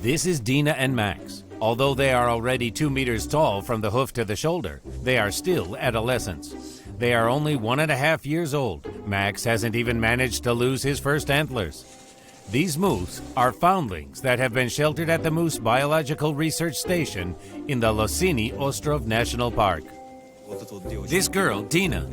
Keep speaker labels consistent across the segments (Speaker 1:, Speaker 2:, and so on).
Speaker 1: This is Dina and Max. Although they are already 2 meters tall from the hoof to the shoulder, they are still adolescents. They are only 1.5 years old. Max hasn't even managed to lose his first antlers. These moose are foundlings that have been sheltered at the Moose Biological Research Station in the Losiny Ostrov National Park. This girl, Dina,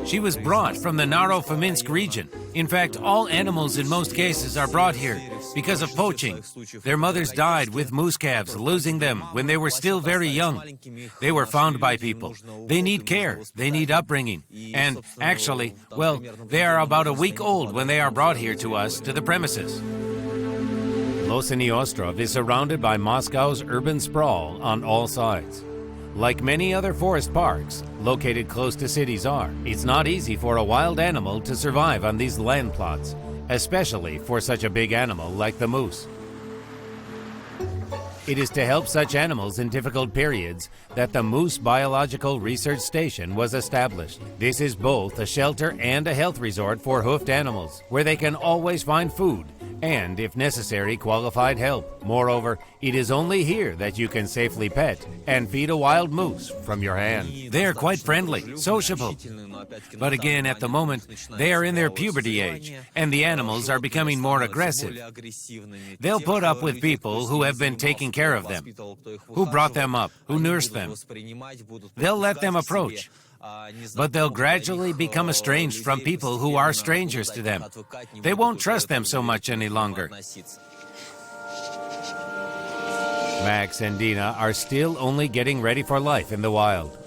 Speaker 1: she was brought from the Naro-Fominsk region. In fact, all animals in most cases are brought here because of poaching. Their mothers died with moose calves, losing them when they were still very young. They were found by people. They need care. They need upbringing. And actually, well, they are about a week old when they are brought here to us, to the premises. Losiny Ostrov is surrounded by Moscow's urban sprawl on all sides. Like many other forest parks located close to cities are, it's not easy for a wild animal to survive on these land plots, especially for such a big animal like the moose. It is to help such animals in difficult periods that the Moose Biological Research Station was established. This is both a shelter and a health resort for hoofed animals, where they can always find food and, if necessary, qualified help. Moreover, it is only here that you can safely pet and feed a wild moose from your hand. They are quite friendly, sociable. But again, at the moment, they are in their puberty age, and the animals are becoming more aggressive. They'll put up with people who have been taking care of them, who brought them up, who nursed them. They'll let them approach. But they'll gradually become estranged from people who are strangers to them. They won't trust them so much any longer. Max and Dina are still only getting ready for life in the wild.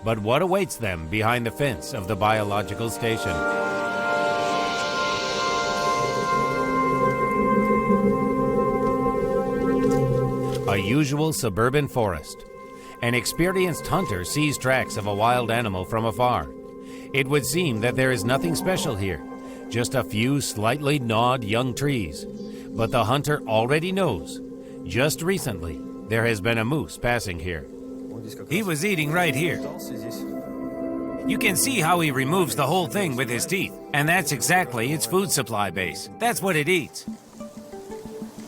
Speaker 1: But what awaits them behind the fence of the biological station? A usual suburban forest. An experienced hunter sees tracks of a wild animal from afar. It would seem that there is nothing special here, just a few slightly gnawed young trees. But the hunter already knows. Just recently, there has been a moose passing here. He was eating right here. You can see how he removes the whole thing with his teeth, and that's exactly its food supply base. That's what it eats.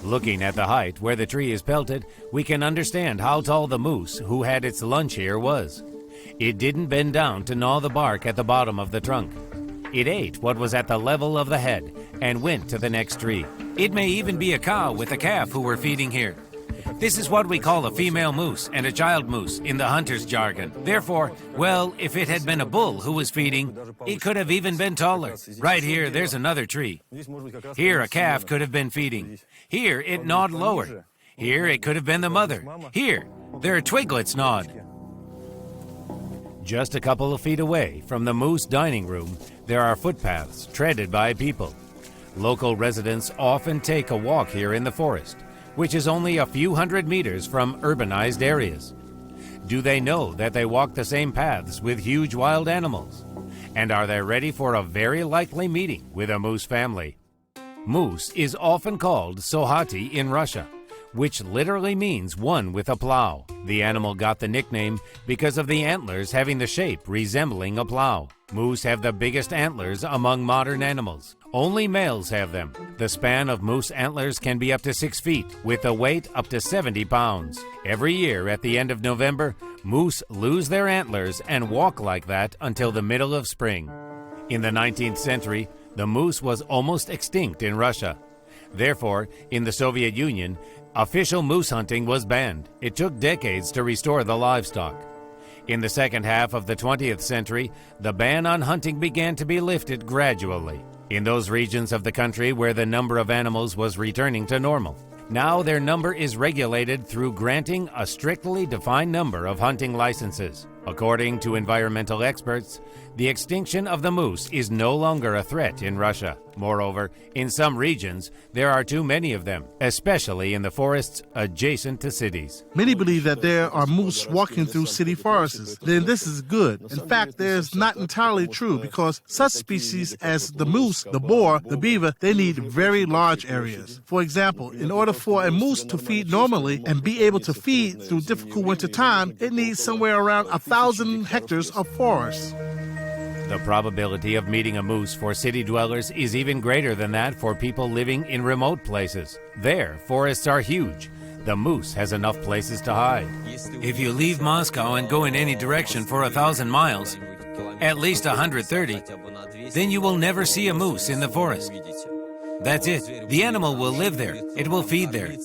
Speaker 1: Looking at the height where the tree is pelted, we can understand how tall the moose who had its lunch here was. It didn't bend down to gnaw the bark at the bottom of the trunk. It ate what was at the level of the head and went to the next tree. It may even be a cow with a calf who were feeding here. This is what we call a female moose and a child moose in the hunter's jargon. Therefore, well, if it had been a bull who was feeding, it could have even been taller. Right here, there's another tree. Here, a calf could have been feeding. Here, it gnawed lower. Here, it could have been the mother. Here, there are twiglets gnawed. Just a couple of feet away from the moose dining room, there are footpaths treaded by people. Local residents often take a walk here in the forest, which is only a few hundred meters from urbanized areas. Do they know that they walk the same paths with huge wild animals? And are they ready for a very likely meeting with a moose family? Moose is often called sohati in Russia, which literally means one with a plow. The animal got the nickname because of the antlers having the shape resembling a plow. Moose have the biggest antlers among modern animals. Only males have them. The span of moose antlers can be up to 6 feet, with a weight up to 70 pounds. Every year at the end of November, moose lose their antlers and walk like that until the middle of spring. In the 19th century, the moose was almost extinct in Russia. Therefore, in the Soviet Union, official moose hunting was banned. It took decades to restore the livestock. In the second half of the 20th century, the ban on hunting began to be lifted gradually in those regions of the country where the number of animals was returning to normal. Now their number is regulated through granting a strictly defined number of hunting licenses. According to environmental experts, the extinction of the moose is no longer a threat in Russia. Moreover, in some regions, there are too many of them, especially in the forests adjacent to cities.
Speaker 2: Many believe that there are moose walking through city forests. Then this is good. In fact, that is not entirely true because such species as the moose, the boar, the beaver, they need very large areas. For example, in order for a moose to feed normally and be able to feed through difficult winter time, it needs somewhere around 1,000 hectares of forest.
Speaker 1: The probability of meeting a moose for city dwellers is even greater than that for people living in remote places. There, forests are huge, the moose has enough places to hide. If you leave Moscow and go in any direction for 1,000 miles, at least 130, then you will never see a moose in the forest. That's it. The animal will live there. It will feed there.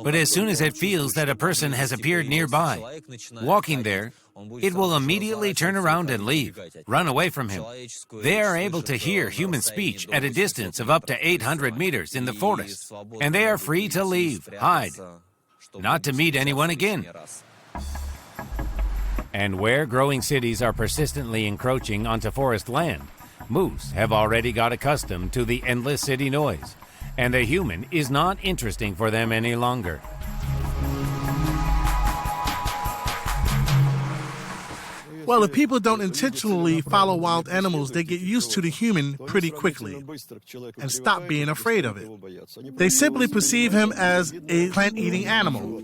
Speaker 1: But as soon as it feels that a person has appeared nearby, walking there, it will immediately turn around and leave, run away from him. They are able to hear human speech at a distance of up to 800 meters in the forest, and they are free to leave, hide, not to meet anyone again. And where growing cities are persistently encroaching onto forest land, moose have already got accustomed to the endless city noise, and the human is not interesting for them any longer.
Speaker 2: Well, if people don't intentionally follow wild animals, they get used to the human pretty quickly and stop being afraid of it. They simply perceive him as a plant-eating animal.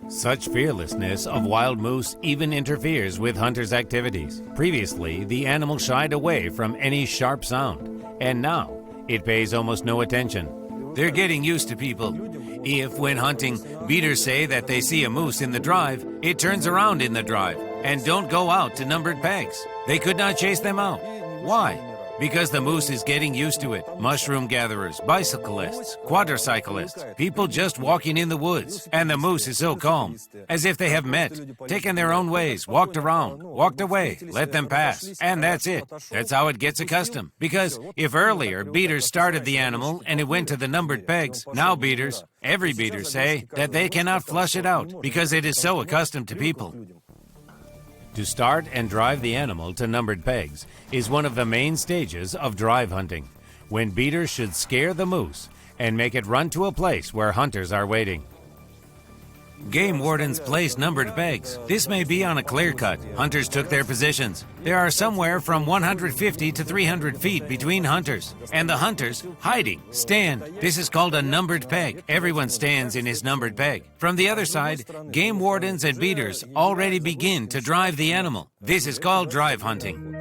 Speaker 1: Such fearlessness of wild moose even interferes with hunters' activities. Previously, the animal shied away from any sharp sound, and now it pays almost no attention. They're getting used to people. If, when hunting, beaters say that they see a moose in the drive, it turns around in the drive and don't go out to numbered pegs. They could not chase them out. Why? Because the moose is getting used to it. Mushroom gatherers, bicyclists, quadricyclists, people just walking in the woods. And the moose is so calm, as if they have met, taken their own ways, walked around, walked away, let them pass. And that's it. That's how it gets accustomed. Because if earlier beaters started the animal and it went to the numbered pegs, now beaters, every beater say that they cannot flush it out because it is so accustomed to people. To start and drive the animal to numbered pegs is one of the main stages of drive hunting, when beaters should scare the moose and make it run to a place where hunters are waiting. Game wardens place numbered pegs. This may be on a clear cut. Hunters took their positions. There are somewhere from 150 to 300 feet between hunters. And the hunters, hiding, stand. This is called a numbered peg. Everyone stands in his numbered peg. From the other side, game wardens and beaters already begin to drive the animal. This is called drive hunting.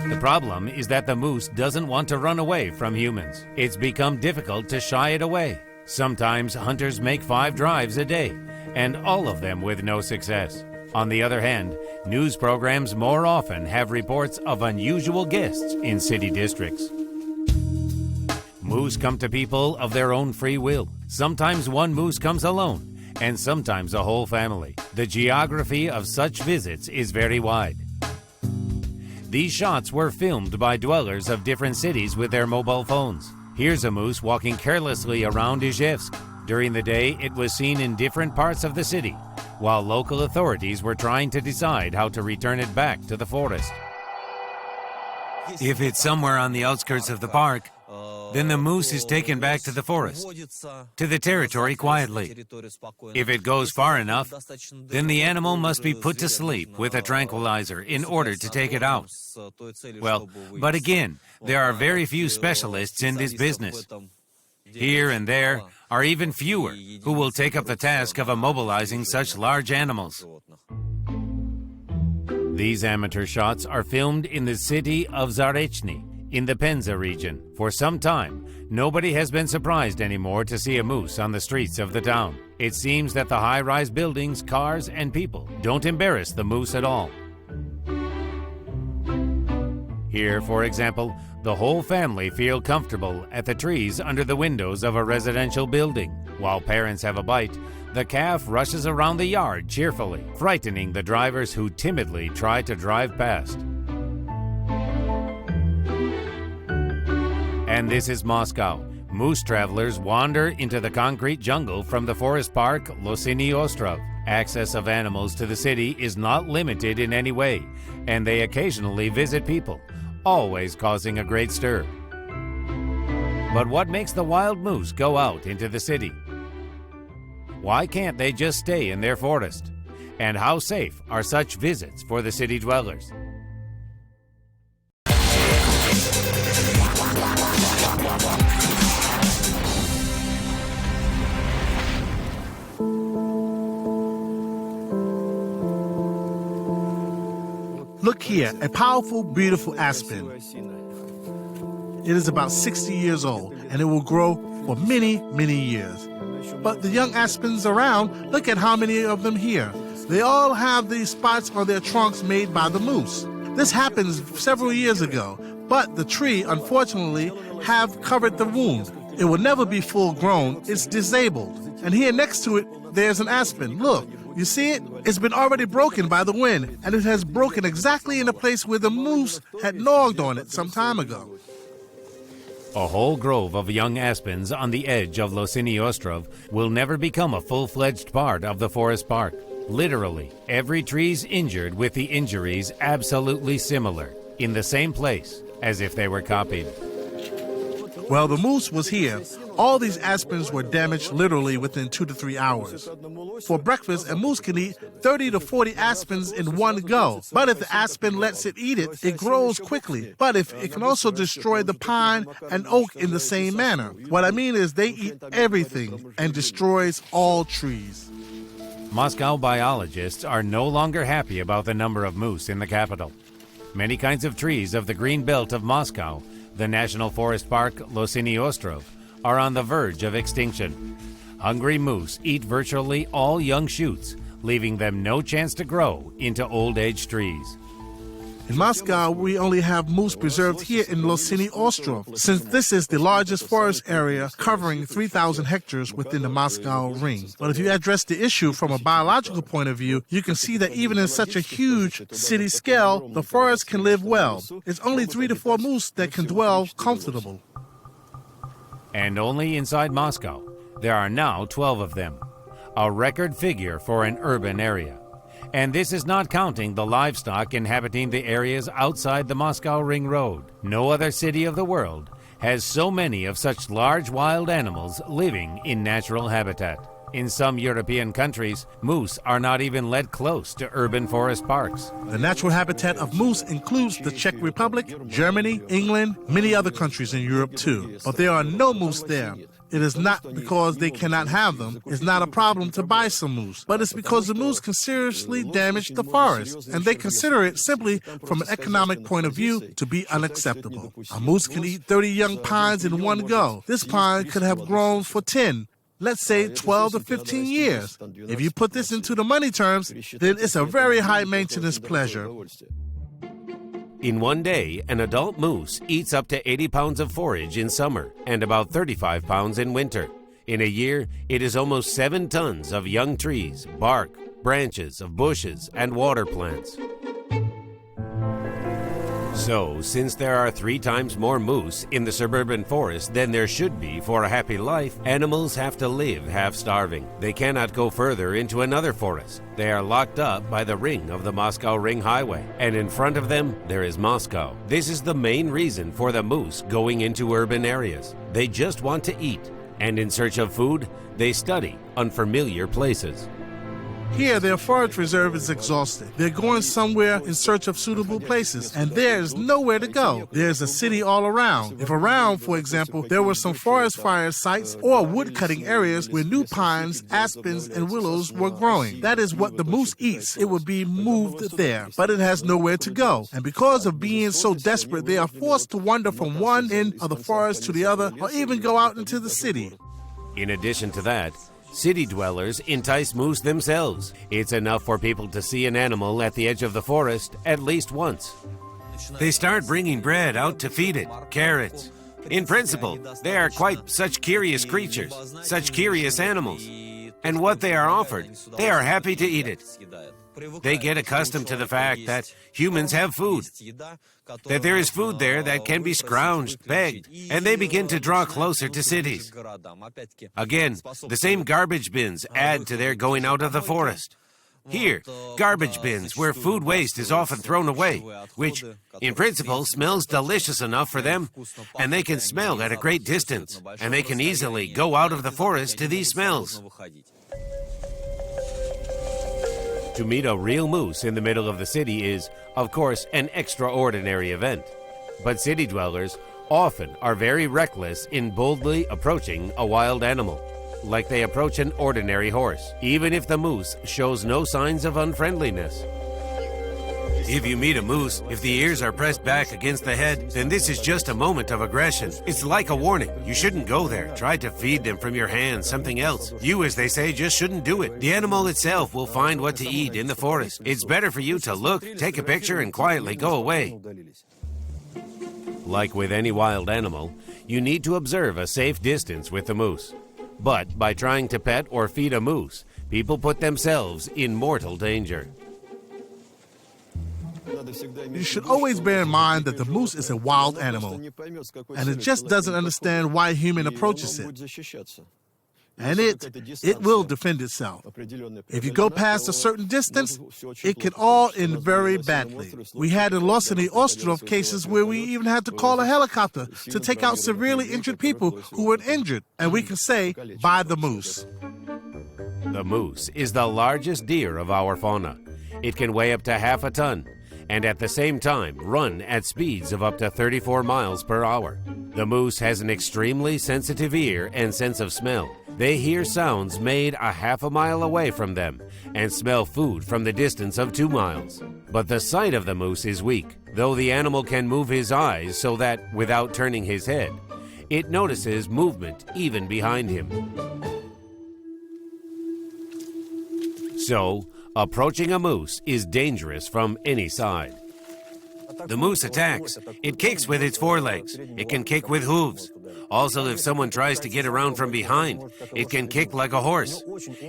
Speaker 1: The problem is that the moose doesn't want to run away from humans. It's become difficult to shy it away. Sometimes hunters make 5 drives a day, and all of them with no success. On the other hand, news programs more often have reports of unusual guests in city districts. Moose come to people of their own free will. Sometimes one moose comes alone, and sometimes a whole family. The geography of such visits is very wide. These shots were filmed by dwellers of different cities with their mobile phones. Here's a moose walking carelessly around Izhevsk. During the day, it was seen in different parts of the city, while local authorities were trying to decide how to return it back to the forest. If it's somewhere on the outskirts of the park, then the moose is taken back to the forest, to the territory quietly. If it goes far enough, then the animal must be put to sleep with a tranquilizer in order to take it out. Well, but again, there are very few specialists in this business. Here and there are even fewer who will take up the task of immobilizing such large animals. These amateur shots are filmed in the city of Zarechny, in the Penza region. For some time, nobody has been surprised anymore to see a moose on the streets of the town. It seems that the high-rise buildings, cars, and people don't embarrass the moose at all. Here, for example, the whole family feel comfortable at the trees under the windows of a residential building. While parents have a bite, the calf rushes around the yard cheerfully, frightening the drivers who timidly try to drive past. And this is Moscow. Moose travelers wander into the concrete jungle from the forest park Losiny Ostrov. Access of animals to the city is not limited in any way, and they occasionally visit people, always causing a great stir. But what makes the wild moose go out into the city? Why can't they just stay in their forest? And how safe are such visits for the city dwellers?
Speaker 2: Look here, a powerful, beautiful aspen. It is about 60 years old, and it will grow for many, many years. But the young aspens around, look at how many of them here. They all have these spots on their trunks made by the moose. This happened several years ago, but the tree, unfortunately, have covered the wound. It will never be full grown. It's disabled. And here next to it, there's an aspen. Look, you see it? It's been already broken by the wind, and it has broken exactly in the place where the moose had gnawed on it some time ago.
Speaker 1: A whole grove of young aspens on the edge of Losiny Ostrov will never become a full-fledged part of the forest park. Literally, every tree's injured with the injuries absolutely similar, in the same place, as if they were copied.
Speaker 2: Well, the moose was here. All these aspens were damaged literally within 2 to 3 hours. For breakfast, a moose can eat 30 to 40 aspens in one go. But if the aspen lets it eat it, it grows quickly. But if it can also destroy the pine and oak in the same manner. What I mean is they eat everything and destroys all trees.
Speaker 1: Moscow biologists are no longer happy about the number of moose in the capital. Many kinds of trees of the green belt of Moscow, the National Forest Park Losiny Ostrov, are on the verge of extinction. Hungry moose eat virtually all young shoots, leaving them no chance to grow into old-age trees.
Speaker 2: In Moscow, we only have moose preserved here in Losiny Ostrov, since this is the largest forest area covering 3,000 hectares within the Moscow ring. But if you address the issue from a biological point of view, you can see that even in such a huge city scale, the forest can live well. It's only 3 to 4 moose that can dwell comfortable.
Speaker 1: And only inside Moscow, there are now 12 of them, a record figure for an urban area. And this is not counting the livestock inhabiting the areas outside the Moscow Ring Road. No other city of the world has so many of such large wild animals living in natural habitat. In some European countries, moose are not even let close to urban forest parks.
Speaker 2: The natural habitat of moose includes the Czech Republic, Germany, England, many other countries in Europe too. But there are no moose there. It is not because they cannot have them. It's not a problem to buy some moose. But it's because the moose can seriously damage the forest. And they consider it simply from an economic point of view to be unacceptable. A moose can eat 30 young pines in one go. This pine could have grown for 10. Let's say 12 to 15 years. If you put this into the money terms, then it's a very high maintenance pleasure.
Speaker 1: In one day, an adult moose eats up to 80 pounds of forage in summer and about 35 pounds in winter. In a year, it is almost 7 tons of young trees, bark, branches of bushes, and water plants. So, since there are 3 times more moose in the suburban forest than there should be for a happy life, animals have to live half-starving. They cannot go further into another forest. They are locked up by the ring of the Moscow Ring Highway, and in front of them, there is Moscow. This is the main reason for the moose going into urban areas. They just want to eat, and in search of food, they study unfamiliar places.
Speaker 2: Here, their forage reserve is exhausted. They're going somewhere in search of suitable places, and there's nowhere to go. There's a city all around. If around, for example, there were some forest fire sites or wood-cutting areas where new pines, aspens, and willows were growing, that is what the moose eats. It would be moved there, but it has nowhere to go. And because of being so desperate, they are forced to wander from one end of the forest to the other, or even go out into the city.
Speaker 1: In addition to that, city dwellers entice moose themselves. It's enough for people to see an animal at the edge of the forest at least once. They start bringing bread out to feed it, carrots. In principle, they are quite such curious creatures, such curious animals. And what they are offered, they are happy to eat it. They get accustomed to the fact that humans have food, that there is food there that can be scrounged, begged, and they begin to draw closer to cities. Again, the same garbage bins add to their going out of the forest. Here, garbage bins where food waste is often thrown away, which, in principle, smells delicious enough for them, and they can smell at a great distance, and they can easily go out of the forest to these smells. To meet a real moose in the middle of the city is, of course, an extraordinary event. But city dwellers often are very reckless in boldly approaching a wild animal, like they approach an ordinary horse, even if the moose shows no signs of unfriendliness. If you meet a moose, if the ears are pressed back against the head, then this is just a moment of aggression. It's like a warning. You shouldn't go there. Try to feed them from your hands something else. You, as they say, just shouldn't do it. The animal itself will find what to eat in the forest. It's better for you to look, take a picture, and quietly go away. Like with any wild animal, you need to observe a safe distance with the moose. But by trying to pet or feed a moose, people put themselves in mortal danger.
Speaker 2: You should always bear in mind that the moose is a wild animal, and it just doesn't understand why a human approaches it. And it will defend itself. If you go past a certain distance, it can all end very badly. We had in Losiny Ostrov cases where we even had to call a helicopter to take out severely injured people who were injured, and we can say, by the moose.
Speaker 1: The moose is the largest deer of our fauna. It can weigh up to half a ton, and at the same time run at speeds of up to 34 miles per hour. The moose has an extremely sensitive ear and sense of smell. They hear sounds made a half a mile away from them and smell food from the distance of 2 miles. But the sight of the moose is weak, though the animal can move his eyes so that, without turning his head, it notices movement even behind him. So, approaching a moose is dangerous from any side. The moose attacks. It kicks with its forelegs. It can kick with hooves. Also, if someone tries to get around from behind, it can kick like a horse.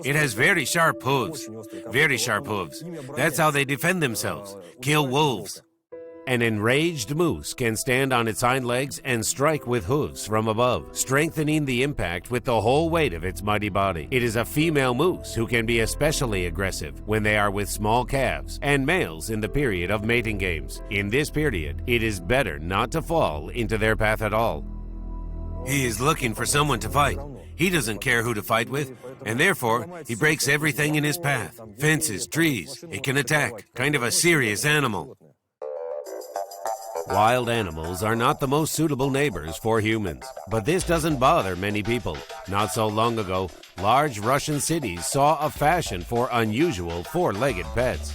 Speaker 1: It has very sharp hooves. Very sharp hooves. That's how they defend themselves. Kill wolves. An enraged moose can stand on its hind legs and strike with hooves from above, strengthening the impact with the whole weight of its mighty body. It is a female moose who can be especially aggressive when they are with small calves, and males in the period of mating games. In this period, it is better not to fall into their path at all. He is looking for someone to fight. He doesn't care who to fight with, and therefore, he breaks everything in his path. Fences, trees. It can attack. Kind of a serious animal. Wild animals are not the most suitable neighbors for humans, but this doesn't bother many people. Not so long ago, large Russian cities saw a fashion for unusual four-legged pets.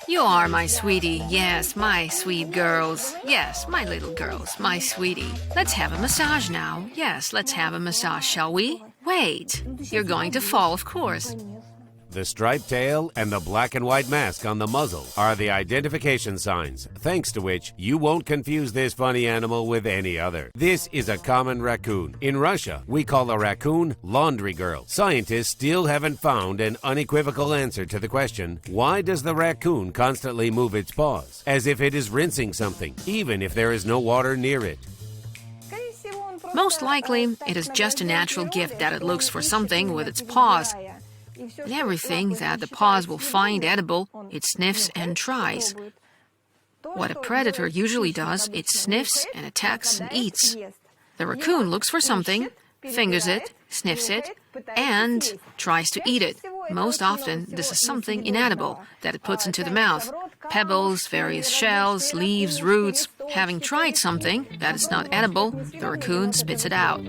Speaker 3: You are my sweetie, yes, my sweet girls. Yes, my little girls, my sweetie. Let's have a massage now. Yes, let's have a massage, shall we? Wait, you're going to fall, of course.
Speaker 1: The striped tail and the black and white mask on the muzzle are the identification signs, thanks to which you won't confuse this funny animal with any other. This is a common raccoon. In Russia, we call a raccoon laundry girl. Scientists still haven't found an unequivocal answer to the question, why does the raccoon constantly move its paws, as if it is rinsing something, even if there is no water near it?
Speaker 3: Most likely, it is just a natural gift that it looks for something with its paws. And everything that the paws will find edible, it sniffs and tries. What a predator usually does, it sniffs and attacks and eats. The raccoon looks for something, fingers it, sniffs it, and tries to eat it. Most often, this is something inedible that it puts into the mouth. Pebbles, various shells, leaves, roots. Having tried something that is not edible, the raccoon spits it out.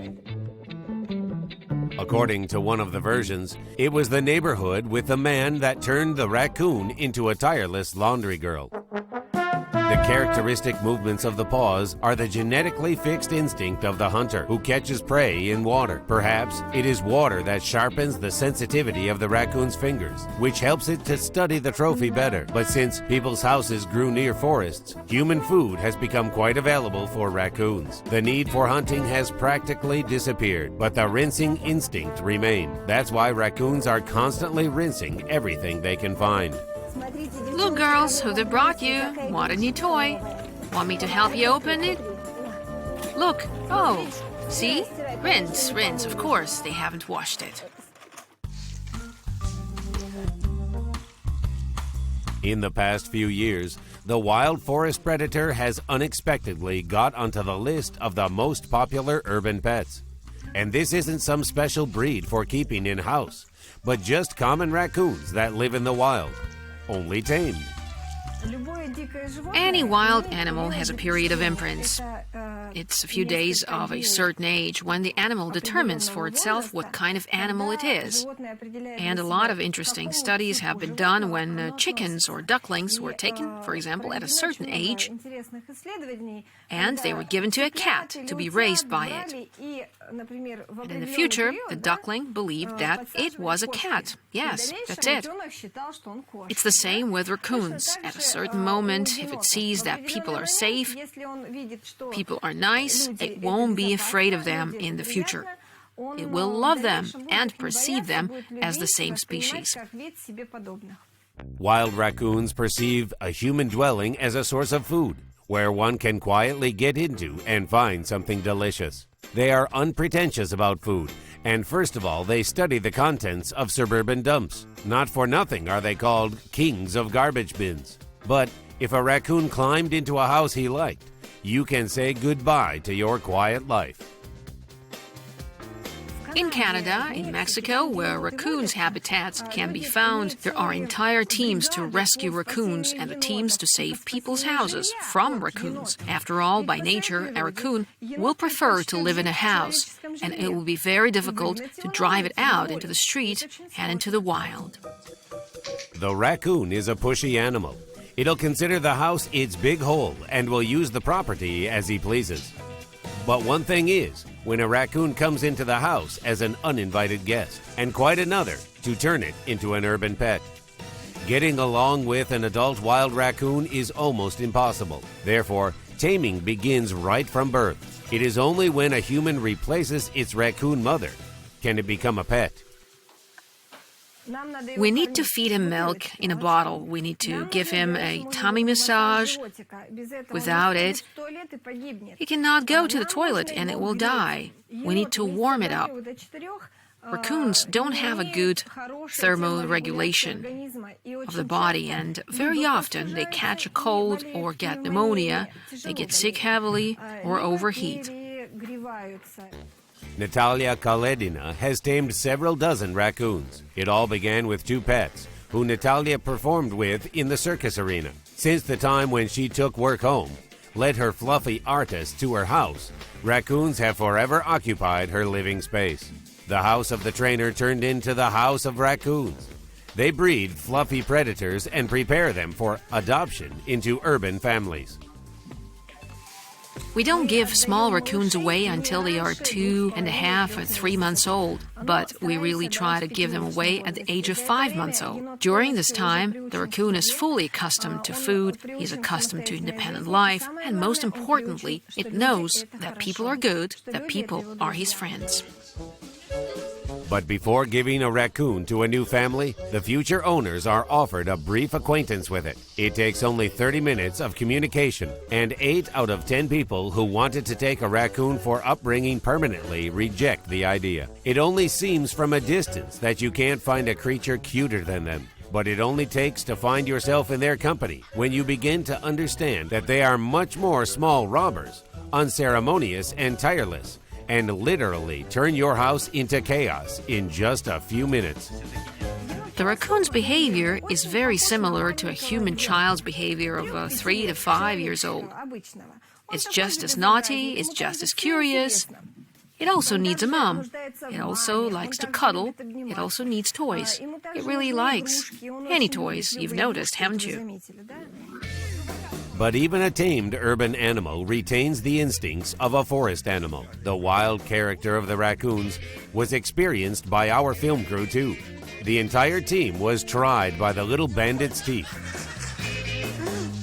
Speaker 1: According to one of the versions, it was the neighborhood with the man that turned the raccoon into a tireless laundry girl. The characteristic movements of the paws are the genetically fixed instinct of the hunter who catches prey in water. Perhaps it is water that sharpens the sensitivity of the raccoon's fingers, which helps it to study the trophy better. But since people's houses grew near forests, human food has become quite available for raccoons. The need for hunting has practically disappeared, but the rinsing instinct remained. That's why raccoons are constantly rinsing everything they can find.
Speaker 3: Look, girls, who they brought you. Want a new toy? Want me to help you open it? Look, oh, see? Rinse, rinse, of course, they haven't washed it.
Speaker 1: In the past few years, the wild forest predator has unexpectedly got onto the list of the most popular urban pets. And this isn't some special breed for keeping in-house, but just common raccoons that live in the wild, only tamed.
Speaker 3: Any wild animal has a period of imprints. It's a few days of a certain age when the animal determines for itself what kind of animal it is. And a lot of interesting studies have been done when chickens or ducklings were taken, for example, at a certain age, and they were given to a cat to be raised by it. And in the future, the duckling believed that it was a cat. Yes, that's it. It's the same with raccoons. At a certain moment, if it sees that people are safe, people are nice, it won't be afraid of them in the future. It will love them and perceive them as the same species.
Speaker 1: Wild raccoons perceive a human dwelling as a source of food, where one can quietly get into and find something delicious. They are unpretentious about food, and first of all, they study the contents of suburban dumps. Not for nothing are they called kings of garbage bins. But if a raccoon climbed into a house he liked, you can say goodbye to your quiet life.
Speaker 3: In Canada, in Mexico, where raccoons' habitats can be found, there are entire teams to rescue raccoons and the teams to save people's houses from raccoons. After all, by nature, a raccoon will prefer to live in a house, and it will be very difficult to drive it out into the street and into the wild.
Speaker 1: The raccoon is a pushy animal. It'll consider the house its big hole and will use the property as he pleases. But one thing is, when a raccoon comes into the house as an uninvited guest, and quite another to turn it into an urban pet. Getting along with an adult wild raccoon is almost impossible. Therefore, taming begins right from birth. It is only when a human replaces its raccoon mother can it become a pet.
Speaker 3: We need to feed him milk in a bottle. We need to give him a tummy massage. Without it, he cannot go to the toilet and it will die. We need to warm it up. Raccoons don't have a good thermoregulation of the body, and very often they catch a cold or get pneumonia, they get sick heavily or overheat.
Speaker 1: Natalia Kaledina has tamed several dozen raccoons. It all began with two pets, who Natalia performed with in the circus arena. Since the time when she took work home, led her fluffy artist to her house, raccoons have forever occupied her living space. The house of the trainer turned into the house of raccoons. They breed fluffy predators and prepare them for adoption into urban families.
Speaker 3: We don't give small raccoons away until they are 2.5 or 3 months old, but we really try to give them away at the age of 5 months old. During this time, the raccoon is fully accustomed to food, he's accustomed to independent life, and most importantly, it knows that people are good, that people are his friends.
Speaker 1: But before giving a raccoon to a new family, the future owners are offered a brief acquaintance with it. It takes only 30 minutes of communication, and 8 out of 10 people who wanted to take a raccoon for upbringing permanently reject the idea. It only seems from a distance that you can't find a creature cuter than them. But it only takes to find yourself in their company when you begin to understand that they are much more small robbers, unceremonious and tireless, and literally turn your house into chaos in just a few minutes.
Speaker 3: The raccoon's behavior is very similar to a human child's behavior of 3 to 5 years old. It's just as naughty, it's just as curious. It also needs a mom. It also likes to cuddle. It also needs toys. It really likes any toys, you've noticed, haven't you?
Speaker 1: But even a tamed urban animal retains the instincts of a forest animal. The wild character of the raccoons was experienced by our film crew too. The entire team was tried by the little bandit's teeth.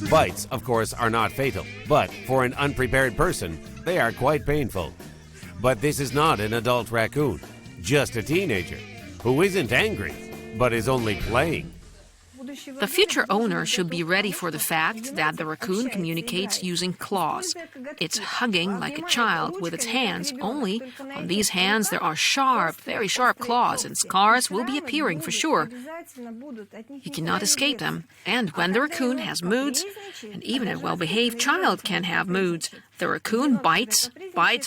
Speaker 1: Bites, of course, are not fatal, but for an unprepared person, they are quite painful. But this is not an adult raccoon, just a teenager who isn't angry, but is only playing.
Speaker 3: The future owner should be ready for the fact that the raccoon communicates using claws. It's hugging like a child with its hands, only on these hands there are sharp, very sharp claws, and scars will be appearing for sure. You cannot escape them. And when the raccoon has moods, and even a well-behaved child can have moods, the raccoon bites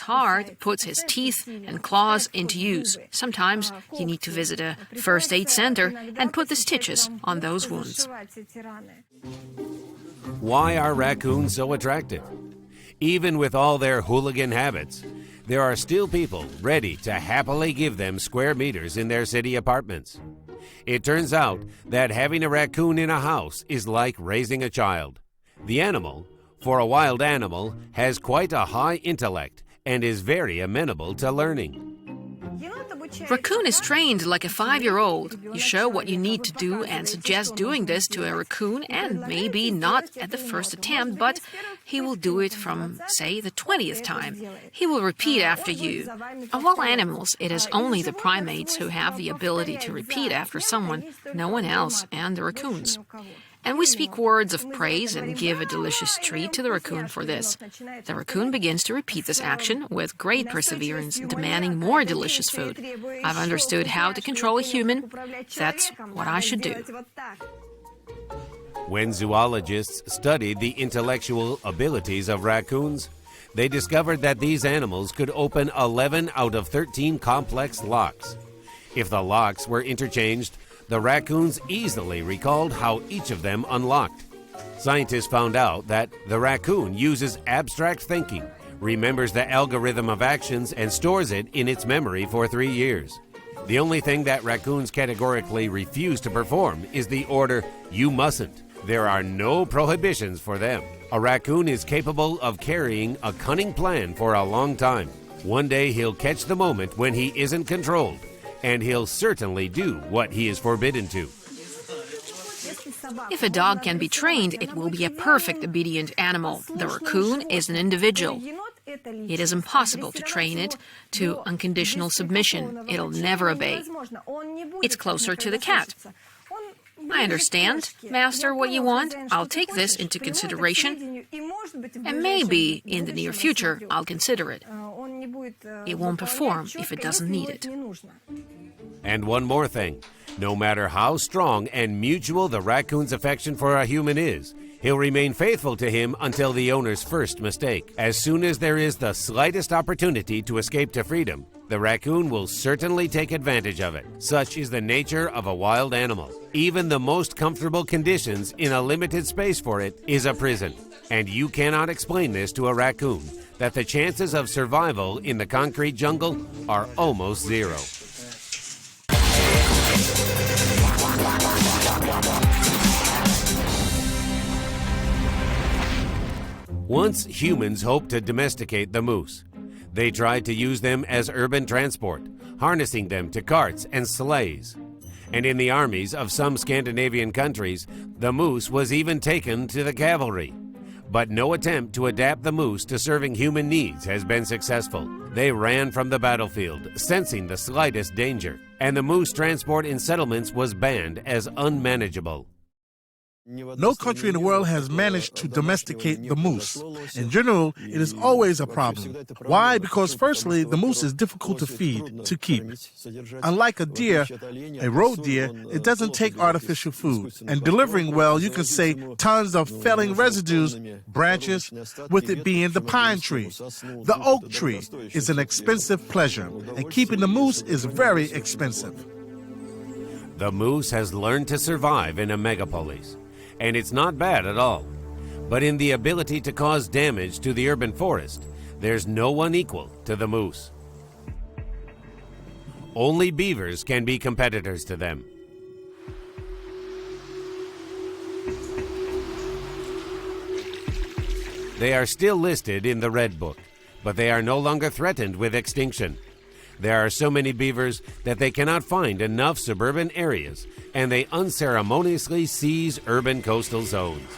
Speaker 3: hard, puts his teeth and claws into use. Sometimes you need to visit a first aid center and put the stitches on those wounds. raccoons.
Speaker 1: Why are raccoons so attractive? Even with all their hooligan habits, there are still people ready to happily give them square meters in their city apartments. It turns out that having a raccoon in a house is like raising a child. The animal, for a wild animal, has quite a high intellect and is very amenable to learning.
Speaker 3: Raccoon is trained like a 5-year-old. You show what you need to do and suggest doing this to a raccoon, and maybe not at the first attempt, but he will do it from, say, the 20th time. He will repeat after you. Of all animals, it is only the primates who have the ability to repeat after someone, no one else, and the raccoons. And we speak words of praise and give a delicious treat to the raccoon for this. The raccoon begins to repeat this action with great perseverance, demanding more delicious food. I've understood how to control a human. That's what I should do.
Speaker 1: When zoologists studied the intellectual abilities of raccoons, they discovered that these animals could open 11 out of 13 complex locks. If the locks were interchanged, the raccoons easily recalled how each of them unlocked. Scientists found out that the raccoon uses abstract thinking, remembers the algorithm of actions, and stores it in its memory for 3 years. The only thing that raccoons categorically refuse to perform is the order, "You mustn't." There are no prohibitions for them. A raccoon is capable of carrying a cunning plan for a long time. One day he'll catch the moment when he isn't controlled, and he'll certainly do what he is forbidden to.
Speaker 3: If a dog can be trained, it will be a perfect obedient animal. The raccoon is an individual. It is impossible to train it to unconditional submission. It'll never obey. It's closer to the cat. I understand, Master, what you want. I'll take this into consideration, and maybe in the near future I'll consider it. It won't perform if it doesn't need it.
Speaker 1: And one more thing. No matter how strong and mutual the raccoon's affection for a human is, he'll remain faithful to him until the owner's first mistake. As soon as there is the slightest opportunity to escape to freedom, the raccoon will certainly take advantage of it. Such is the nature of a wild animal. Even the most comfortable conditions in a limited space for it is a prison. And you cannot explain this to a raccoon, that the chances of survival in the concrete jungle are almost zero. Once humans hoped to domesticate the moose. They tried to use them as urban transport, harnessing them to carts and sleighs. And in the armies of some Scandinavian countries, the moose was even taken to the cavalry. But no attempt to adapt the moose to serving human needs has been successful. They ran from the battlefield, sensing the slightest danger, and the moose transport in settlements was banned as unmanageable.
Speaker 2: No country in the world has managed to domesticate the moose. In general, it is always a problem. Why? Because firstly, the moose is difficult to feed, to keep. Unlike a deer, a road deer, it doesn't take artificial food. And delivering well, you can say tons of felling residues, branches, with it being the pine tree. The oak tree is an expensive pleasure, and keeping the moose is very expensive.
Speaker 1: The moose has learned to survive in a megapolis. And it's not bad at all. But in the ability to cause damage to the urban forest, there's no one equal to the moose. Only beavers can be competitors to them. They are still listed in the Red Book, but they are no longer threatened with extinction. There are so many beavers that they cannot find enough suburban areas, and they unceremoniously seize urban coastal zones.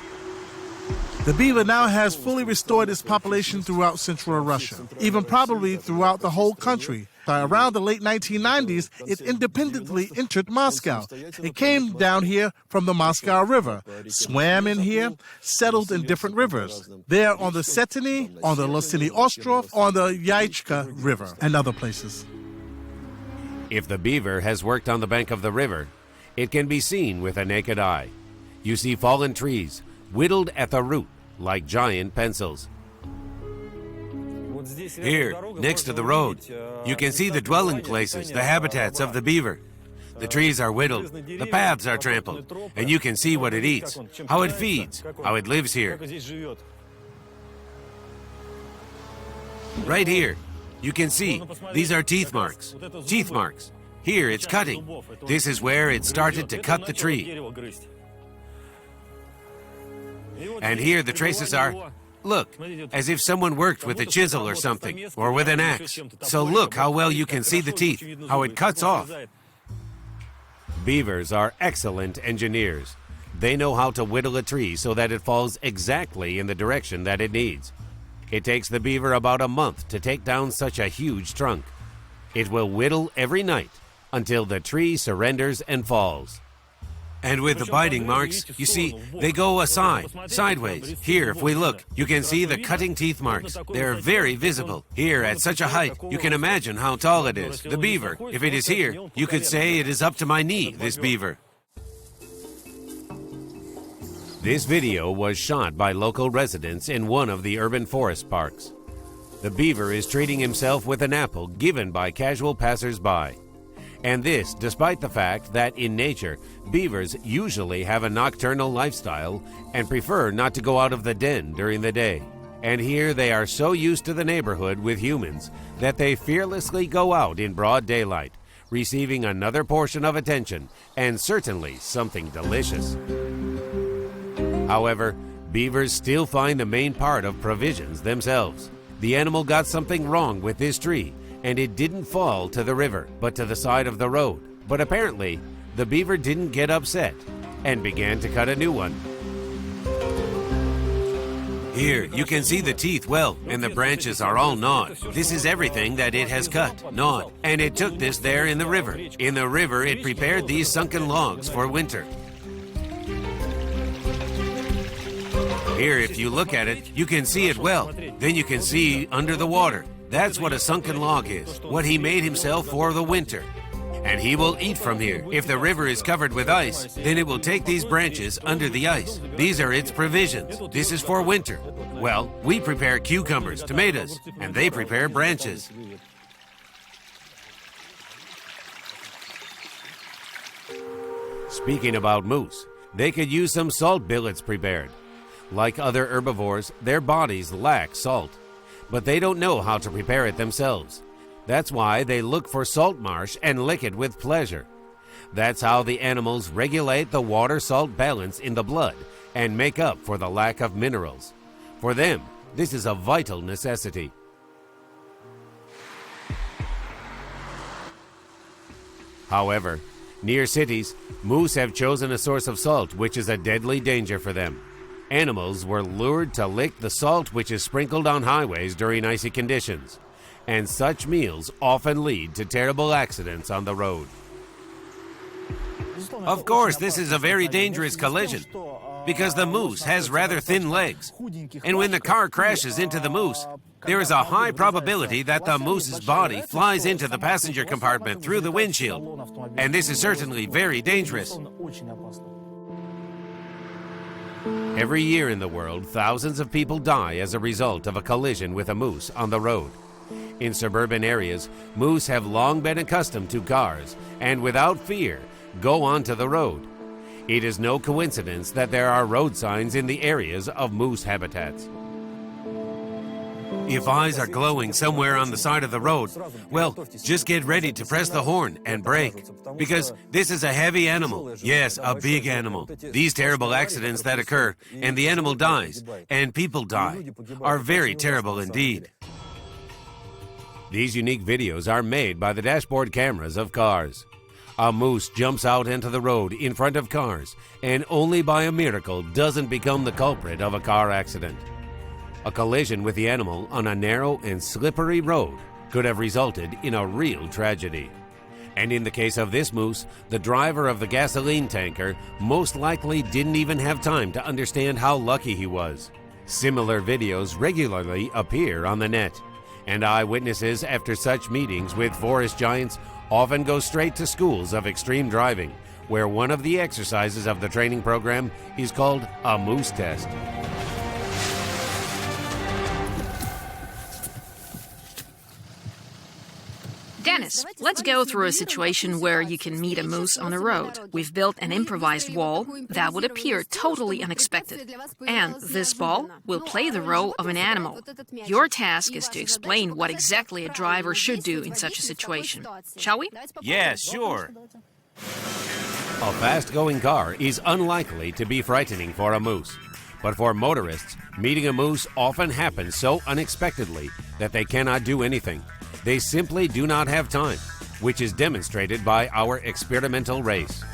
Speaker 2: The beaver now has fully restored its population throughout central Russia, even probably throughout the whole country. Around the late 1990s, it independently entered Moscow. It came down here from the Moscow River, swam in here, settled in different rivers. There on the Setiny, on the Losiny Ostrov, on the Yaichka River, and other places.
Speaker 1: If the beaver has worked on the bank of the river, it can be seen with a naked eye. You see fallen trees, whittled at the root like giant pencils.
Speaker 4: Here, next to the road, you can see the dwelling places, the habitats of the beaver.
Speaker 1: The trees are whittled, the paths are trampled, and you can see what it eats, how it feeds, how it lives here. Right here, you can see, these are teeth marks. Teeth marks. Here, it's cutting. This is where it started to cut the tree. And here the traces are, look, as if someone worked with a chisel or something, or with an axe. So look how well you can see the teeth, how it cuts off. Beavers are excellent engineers. They know how to whittle a tree so that it falls exactly in the direction that it needs. It takes the beaver about a month to take down such a huge trunk. It will whittle every night until the tree surrenders and falls. And with the biting marks, you see, they go aside, sideways. Here, if we look, you can see the cutting teeth marks. They're very visible. Here, at such a height, you can imagine how tall it is. The beaver, if it is here, you could say it is up to my knee, this beaver. This video was shot by local residents in one of the urban forest parks. The beaver is treating himself with an apple given by casual passers-by. And this despite the fact that in nature, beavers usually have a nocturnal lifestyle and prefer not to go out of the den during the day. And here they are so used to the neighborhood with humans that they fearlessly go out in broad daylight, receiving another portion of attention and certainly something delicious. However, beavers still find the main part of provisions themselves. The animal got something wrong with this tree, and it didn't fall to the river, but to the side of the road. But apparently, the beaver didn't get upset and began to cut a new one. Here, you can see the teeth well, and the branches are all gnawed. This is everything that it has cut, gnawed, and it took this there in the river. In the river, it prepared these sunken logs for winter. Here, if you look at it, you can see it well. Then you can see under the water. That's what a sunken log is, what he made himself for the winter. And he will eat from here. If the river is covered with ice, then it will take these branches under the ice. These are its provisions. This is for winter. Well, we prepare cucumbers, tomatoes, and they prepare branches. Speaking about moose, they could use some salt billets prepared. Like other herbivores, their bodies lack salt, but they don't know how to prepare it themselves. That's why they look for salt marsh and lick it with pleasure. That's how the animals regulate the water-salt balance in the blood and make up for the lack of minerals. For them, this is a vital necessity. However, near cities, moose have chosen a source of salt which is a deadly danger for them. Animals were lured to lick the salt which is sprinkled on highways during icy conditions, and such meals often lead to terrible accidents on the road. Of course, this is a very dangerous collision, because the moose has rather thin legs, and when the car crashes into the moose, there is a high probability that the moose's body flies into the passenger compartment through the windshield, and this is certainly very dangerous. Every year in the world, thousands of people die as a result of a collision with a moose on the road. In suburban areas, moose have long been accustomed to cars and without fear go onto the road. It is no coincidence that there are road signs in the areas of moose habitats. If eyes are glowing somewhere on the side of the road, well, just get ready to press the horn and brake, because this is a heavy animal. Yes, a big animal. These terrible accidents that occur, and the animal dies, and people die, are very terrible indeed. These unique videos are made by the dashboard cameras of cars. A moose jumps out into the road in front of cars, and only by a miracle doesn't become the culprit of a car accident. A collision with the animal on a narrow and slippery road could have resulted in a real tragedy. And in the case of this moose, the driver of the gasoline tanker most likely didn't even have time to understand how lucky he was. Similar videos regularly appear on the net, and eyewitnesses after such meetings with forest giants often go straight to schools of extreme driving, where one of the exercises of the training program is called a moose test.
Speaker 3: Dennis, let's go through a situation where you can meet a moose on a road. We've built an improvised wall that would appear totally unexpected. And this ball will play the role of an animal. Your task is to explain what exactly a driver should do in such a situation. Shall we?
Speaker 1: Yeah, sure. A fast-going car is unlikely to be frightening for a moose. But for motorists, meeting a moose often happens so unexpectedly that they cannot do anything. They simply do not have time, which is demonstrated by our experimental race.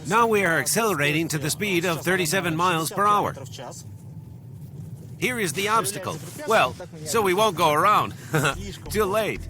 Speaker 1: Now we are accelerating to the speed of 37 miles per hour. Here is the obstacle. Well, so we won't go around. Too late.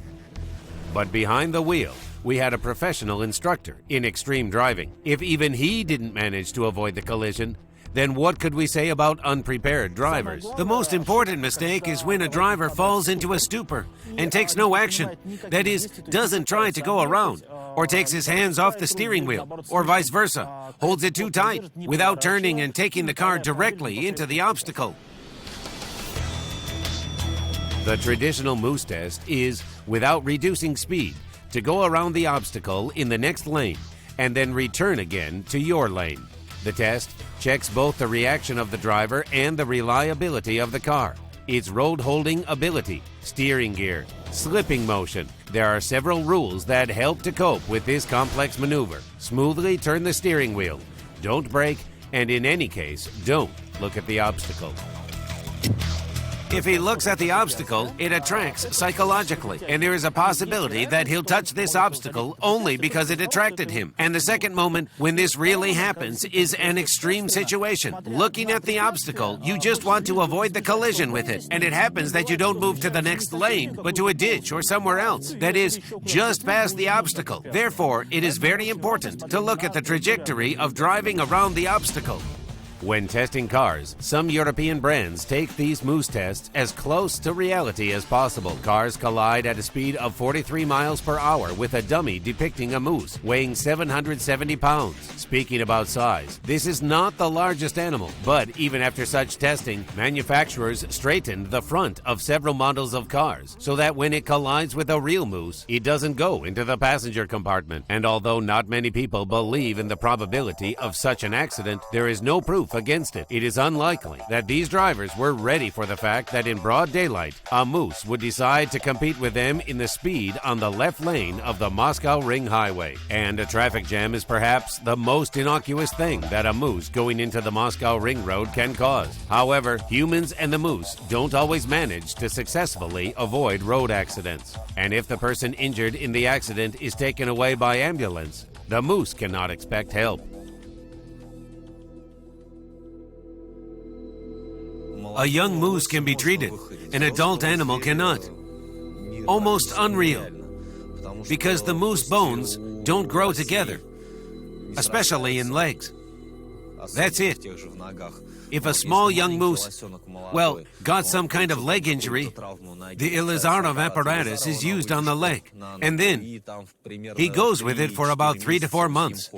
Speaker 1: But behind the wheel, we had a professional instructor in extreme driving. If even he didn't manage to avoid the collision, then what could we say about unprepared drivers? The most important mistake is when a driver falls into a stupor and takes no action. That is, doesn't try to go around, or takes his hands off the steering wheel, or vice versa, holds it too tight without turning and taking the car directly into the obstacle. The traditional moose test is, without reducing speed, to go around the obstacle in the next lane and then return again to your lane. The test checks both the reaction of the driver and the reliability of the car, its road-holding ability, steering gear, slipping motion. There are several rules that help to cope with this complex maneuver. Smoothly turn the steering wheel, don't brake, and in any case, don't look at the obstacle. If he looks at the obstacle, it attracts psychologically, and there is a possibility that he'll touch this obstacle only because it attracted him. And the second moment when this really happens is an extreme situation. Looking at the obstacle, you just want to avoid the collision with it, and it happens that you don't move to the next lane, but to a ditch or somewhere else. That is, just past the obstacle. Therefore, it is very important to look at the trajectory of driving around the obstacle. When testing cars, some European brands take these moose tests as close to reality as possible. Cars collide at a speed of 43 miles per hour with a dummy depicting a moose weighing 770 pounds. Speaking about size, this is not the largest animal, but even after such testing, manufacturers straightened the front of several models of cars so that when it collides with a real moose, it doesn't go into the passenger compartment. And although not many people believe in the probability of such an accident, there is no proof against it. It is unlikely that these drivers were ready for the fact that in broad daylight, a moose would decide to compete with them in the speed on the left lane of the Moscow Ring Highway. And a traffic jam is perhaps the most innocuous thing that a moose going into the Moscow Ring Road can cause. However, humans and the moose don't always manage to successfully avoid road accidents. And if the person injured in the accident is taken away by ambulance, the moose cannot expect help. A young moose can be treated, an adult animal cannot. Almost unreal, because the moose bones don't grow together, especially in legs. That's it. If a small young moose, well, got some kind of leg injury, the Elizarov apparatus is used on the leg, and then he goes with it for about 3 to 4 months.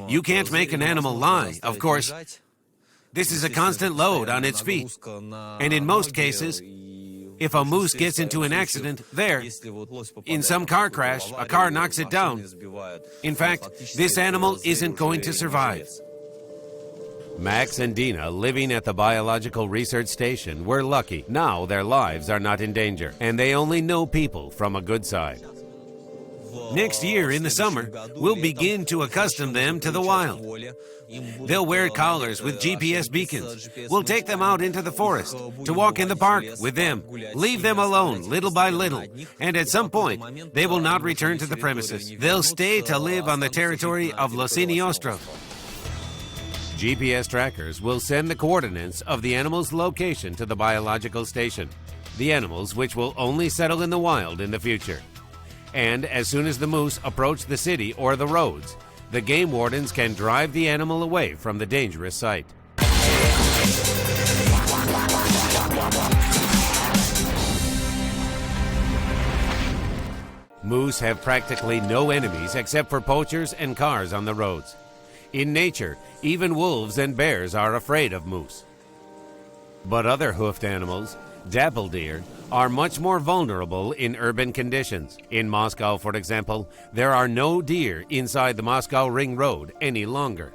Speaker 1: You can't make an animal lie, of course. This is a constant load on its feet. And in most cases, if a moose gets into an accident, in some car crash, a car knocks it down. In fact, this animal isn't going to survive. Max and Dina, living at the Biological Research Station, were lucky. Now their lives are not in danger, and they only know people from a good side. Next year, in the summer, we'll begin to accustom them to the wild. They'll wear collars with GPS beacons. We'll take them out into the forest to walk in the park with them, leave them alone little by little, and at some point, they will not return to the premises. They'll stay to live on the territory of Losiny Ostrov. GPS trackers will send the coordinates of the animal's location to the biological station, the animals which will only settle in the wild in the future. And as soon as the moose approach the city or the roads, the game wardens can drive the animal away from the dangerous site. Moose have practically no enemies except for poachers and cars on the roads. In nature, even wolves and bears are afraid of moose. But other hoofed animals, Dappled deer are much more vulnerable in urban conditions. In Moscow, for example, there are no deer inside the Moscow Ring Road any longer.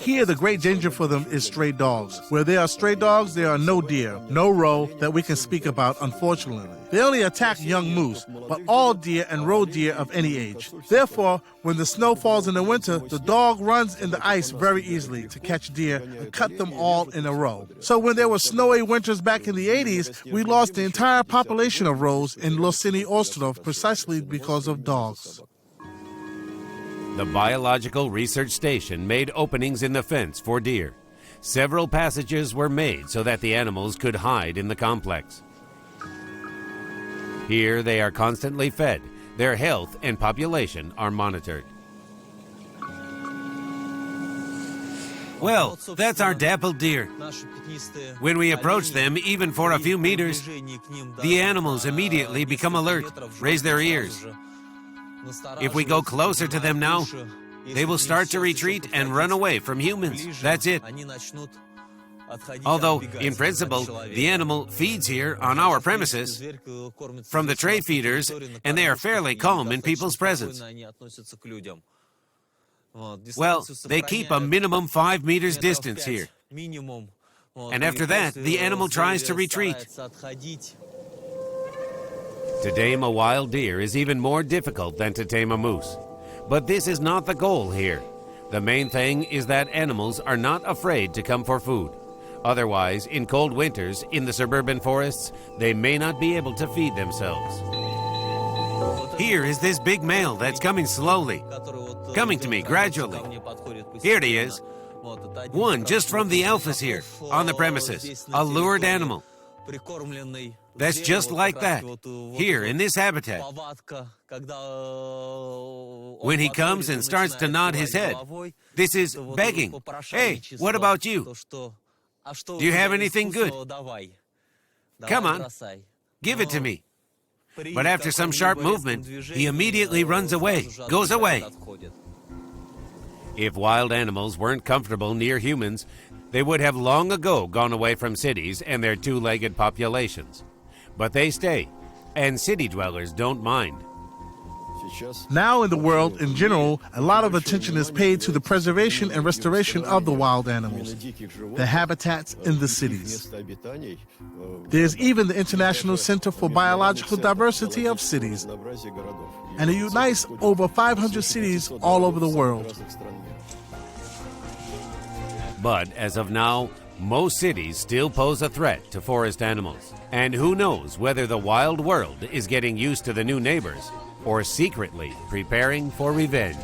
Speaker 2: Here, the great danger for them is stray dogs. Where there are stray dogs, there are no deer, no roe that we can speak about, unfortunately. They only attack young moose, but all deer and roe deer of any age. Therefore, when the snow falls in the winter, the dog runs in the ice very easily to catch deer and cut them all in a row. So when there were snowy winters back in the 80s, we lost the entire population of roes in Losiny Ostrov precisely because of dogs.
Speaker 1: The Biological Research Station made openings in the fence for deer. Several passages were made so that the animals could hide in the complex. Here they are constantly fed. Their health and population are monitored. Well, that's our dappled deer. When we approach them, even for a few meters, the animals immediately become alert, raise their ears. If we go closer to them now, they will start to retreat and run away from humans. That's it. Although, in principle, the animal feeds here on our premises from the tray feeders, and they are fairly calm in people's presence. Well, they keep a minimum 5 meters distance here. And after that, the animal tries to retreat. To tame a wild deer is even more difficult than to tame a moose. But this is not the goal here. The main thing is that animals are not afraid to come for food. Otherwise, in cold winters, in the suburban forests, they may not be able to feed themselves. Here is this big male that's coming slowly, coming to me gradually. Here he is. One just from the alphas here, on the premises, a lured animal. That's just like that, here in this habitat. When he comes and starts to nod his head, this is begging. Hey, what about you? Do you have anything good? Come on, give it to me. But after some sharp movement, he immediately runs away, goes away. If wild animals weren't comfortable near humans, they would have long ago gone away from cities and their two-legged populations. But they stay, and city dwellers don't mind.
Speaker 2: Now in the world, in general, a lot of attention is paid to the preservation and restoration of the wild animals, the habitats in the cities. There's even the International Center for Biological Diversity of Cities, and it unites over 500 cities all over the world.
Speaker 1: But as of now, most cities still pose a threat to forest animals. And who knows whether the wild world is getting used to the new neighbors or secretly preparing for revenge.